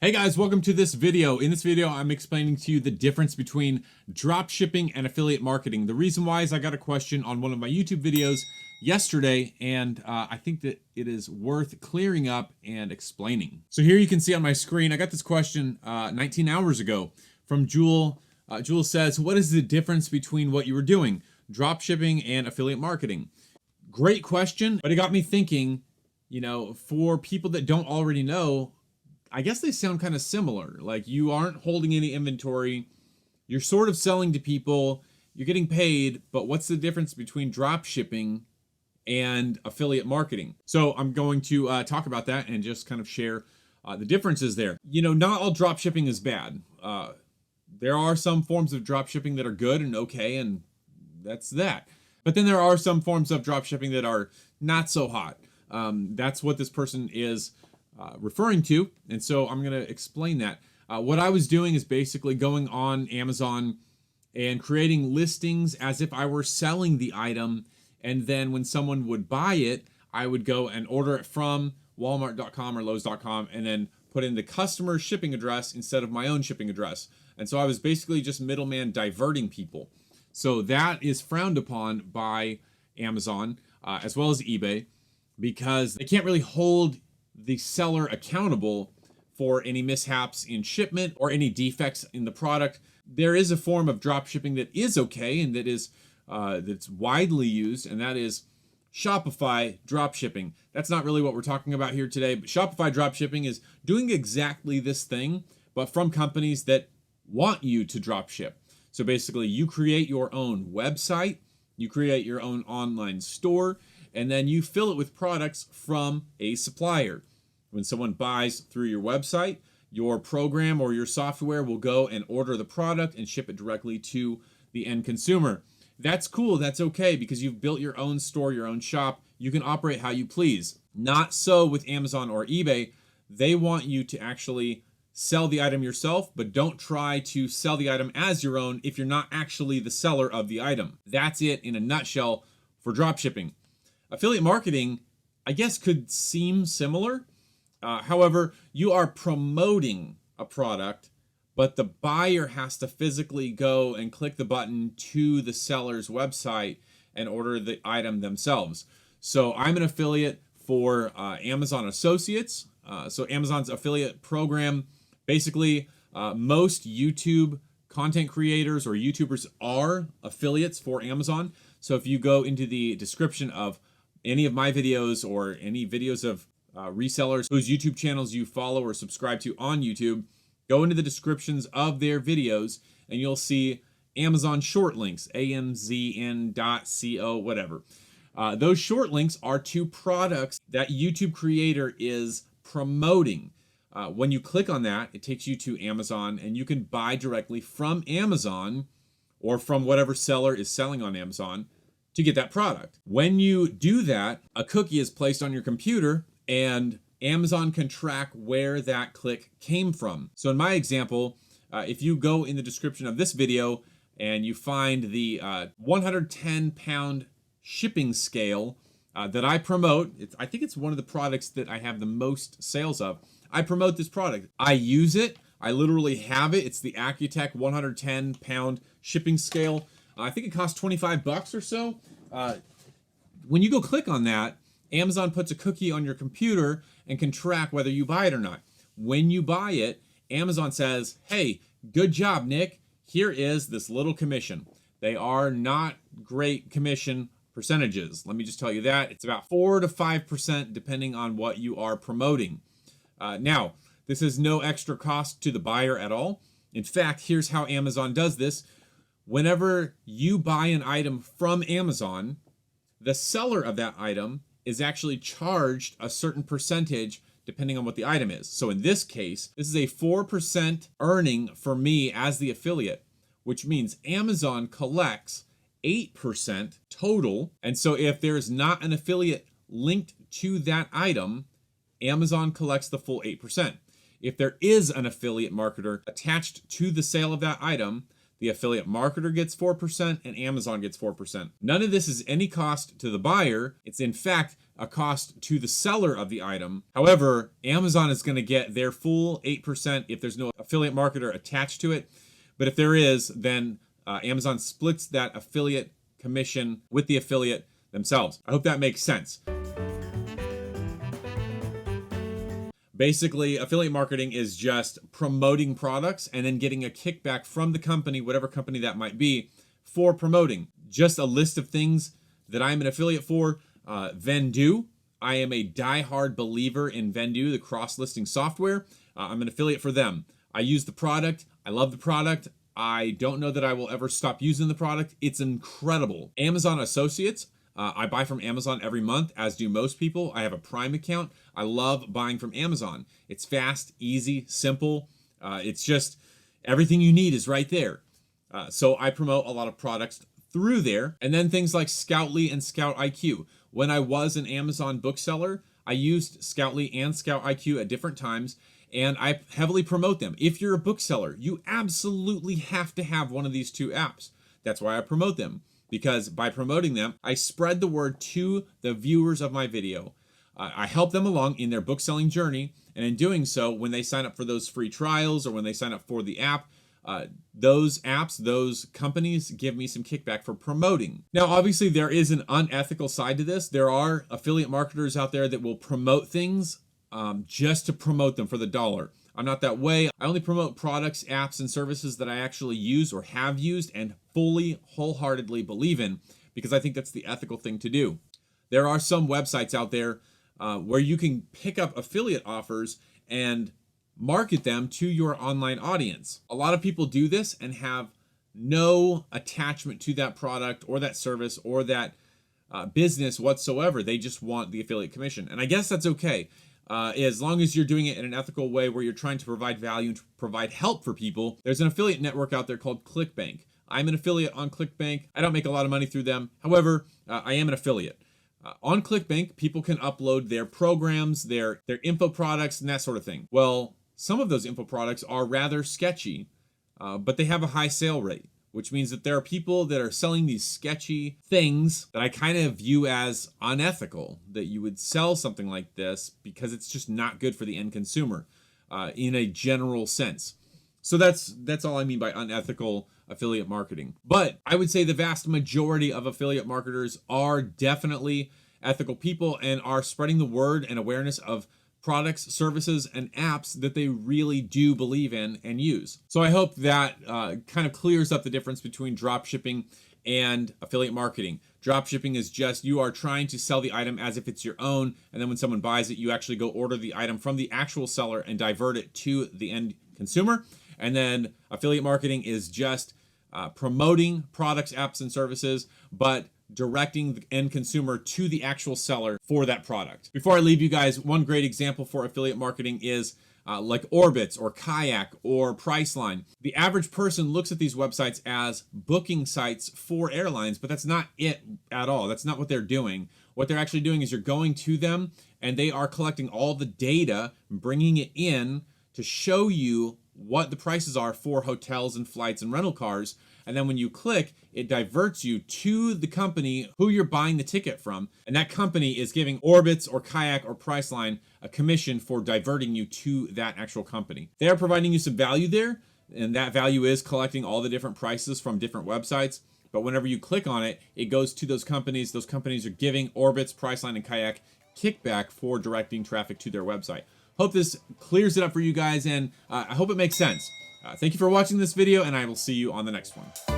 Hey guys, welcome to this video. In this video, I'm explaining to you the difference between drop shipping and affiliate marketing. The reason why is I got a question on one of my YouTube videos yesterday, and I think that it is worth clearing up and explaining. So here you can see on my screen, I got this question 19 hours ago from Jewel. Jewel says, what is the difference between what you were doing, drop shipping and affiliate marketing? Great question, but it got me thinking, for people that don't already know, I guess they sound kind of similar. Like, you aren't holding any inventory, you're sort of selling to people, you're getting paid, but what's the difference between drop shipping and affiliate marketing? So I'm going to talk about that and just kind of share the differences there. Not all drop shipping is bad. There are some forms of drop shipping that are good and okay, and that's that. But then there are some forms of drop shipping that are not so hot. That's what this person is referring to, and so I'm going to explain that. What I was doing is basically going on Amazon and creating listings as if I were selling the item, and then when someone would buy it, I would go and order it from Walmart.com or Lowe's.com and then put in the customer's shipping address instead of my own shipping address. And so I was basically just middleman diverting people. So that is frowned upon by Amazon as well as eBay, because they can't really hold the seller accountable for any mishaps in shipment or any defects in the product. There is a form of drop shipping that is okay and that is that's widely used, and that is Shopify drop shipping. That's not really what we're talking about here today, but Shopify drop shipping is doing exactly this thing, but from companies that want you to drop ship. So basically, you create your own website, you create your own online store, and then you fill it with products from a supplier. When someone buys through your website, your program or your software will go and order the product and ship it directly to the end consumer. That's cool, that's okay, because you've built your own store, your own shop. You can operate how you please. Not so with Amazon or eBay. They want you to actually sell the item yourself, but don't try to sell the item as your own if you're not actually the seller of the item. That's it in a nutshell for drop shipping. Affiliate marketing, I guess, could seem similar. However, you are promoting a product, but the buyer has to physically go and click the button to the seller's website and order the item themselves. So I'm an affiliate for Amazon Associates. So Amazon's affiliate program, basically most YouTube content creators or YouTubers are affiliates for Amazon. So if you go into the description of any of my videos or any videos of resellers whose YouTube channels you follow or subscribe to on YouTube, go into the descriptions of their videos and you'll see Amazon short links, amzn.co, whatever. Those short links are to products that YouTube creator is promoting. When you click on that, it takes you to Amazon and you can buy directly from Amazon or from whatever seller is selling on Amazon to get that product. When you do that, a cookie is placed on your computer and Amazon can track where that click came from. So in my example, if you go in the description of this video and you find the 110-pound shipping scale that I promote, I think it's one of the products that I have the most sales of. I promote this product. I use it. I literally have it. It's the Accutech 110-pound shipping scale. I think it costs $25 or so. When you go click on that, Amazon puts a cookie on your computer and can track whether you buy it or not. When you buy it, Amazon says, hey, good job, Nick. Here is this little commission. They are not great commission percentages. Let me just tell you that. It's about 4 to 5% depending on what you are promoting. Now, this is no extra cost to the buyer at all. In fact, here's how Amazon does this. Whenever you buy an item from Amazon, the seller of that item is actually charged a certain percentage depending on what the item is. So in this case, this is a 4% earning for me as the affiliate, which means Amazon collects 8% total. And so if there's not an affiliate linked to that item, Amazon collects the full 8%. If there is an affiliate marketer attached to the sale of that item, the affiliate marketer gets 4%, and Amazon gets 4%. None of this is any cost to the buyer. It's in fact a cost to the seller of the item. However, Amazon is going to get their full 8% if there's no affiliate marketer attached to it. But if there is, then Amazon splits that affiliate commission with the affiliate themselves. I hope that makes sense. Basically, affiliate marketing is just promoting products and then getting a kickback from the company, whatever company that might be, for promoting. Just a list of things that I'm an affiliate for. Vendoo. I am a diehard believer in Vendoo, the cross-listing software. I'm an affiliate for them. I use the product. I love the product. I don't know that I will ever stop using the product. It's incredible. Amazon Associates. I buy from Amazon every month, as do most people. I have a Prime account. I love buying from Amazon. It's fast, easy, simple. It's just everything you need is right there. So I promote a lot of products through there. And then things like Scoutly and Scout IQ. When I was an Amazon bookseller, I used Scoutly and Scout IQ at different times, and I heavily promote them. If you're a bookseller, you absolutely have to have one of these two apps. That's why I promote them. Because by promoting them, I spread the word to the viewers of my video. I help them along in their book selling journey, and in doing so, when they sign up for those free trials or when they sign up for the app, those apps, those companies give me some kickback for promoting. Now, obviously, there is an unethical side to this. There are affiliate marketers out there that will promote things just to promote them for the dollar. I'm not that way. I only promote products, apps, and services that I actually use or have used and fully, wholeheartedly believe in, because I think that's the ethical thing to do. There are some websites out there where you can pick up affiliate offers and market them to your online audience. A lot of people do this and have no attachment to that product or that service or that business whatsoever. They just want the affiliate commission. And I guess that's okay. As long as you're doing it in an ethical way where you're trying to provide value and to provide help for people. There's an affiliate network out there called ClickBank. I'm an affiliate on ClickBank. I don't make a lot of money through them. However, I am an affiliate. On ClickBank, people can upload their programs, their info products, and that sort of thing. Well, some of those info products are rather sketchy, but they have a high sale rate, which means that there are people that are selling these sketchy things that I kind of view as unethical, that you would sell something like this because it's just not good for the end consumer in a general sense. So that's all I mean by unethical affiliate marketing. But I would say the vast majority of affiliate marketers are definitely ethical people and are spreading the word and awareness of products, services, and apps that they really do believe in and use. So I hope that kind of clears up the difference between dropshipping and affiliate marketing. Dropshipping is just you are trying to sell the item as if it's your own, and then when someone buys it, you actually go order the item from the actual seller and divert it to the end consumer. And then affiliate marketing is just promoting products, apps, and services, but directing the end consumer to the actual seller for that product. Before I leave you guys, one great example for affiliate marketing is like Orbitz or Kayak or Priceline. The average person looks at these websites as booking sites for airlines, but that's not it at all. That's not what they're doing. What they're actually doing is you're going to them and they are collecting all the data, bringing it in to show you what the prices are for hotels and flights and rental cars. And then when you click, it diverts you to the company who you're buying the ticket from. And that company is giving Orbitz or Kayak or Priceline a commission for diverting you to that actual company. They are providing you some value there, and that value is collecting all the different prices from different websites. But whenever you click on it, it goes to those companies. Those companies are giving Orbitz, Priceline, and Kayak kickback for directing traffic to their website. Hope this clears it up for you guys, and I hope it makes sense. Thank you for watching this video, and I will see you on the next one.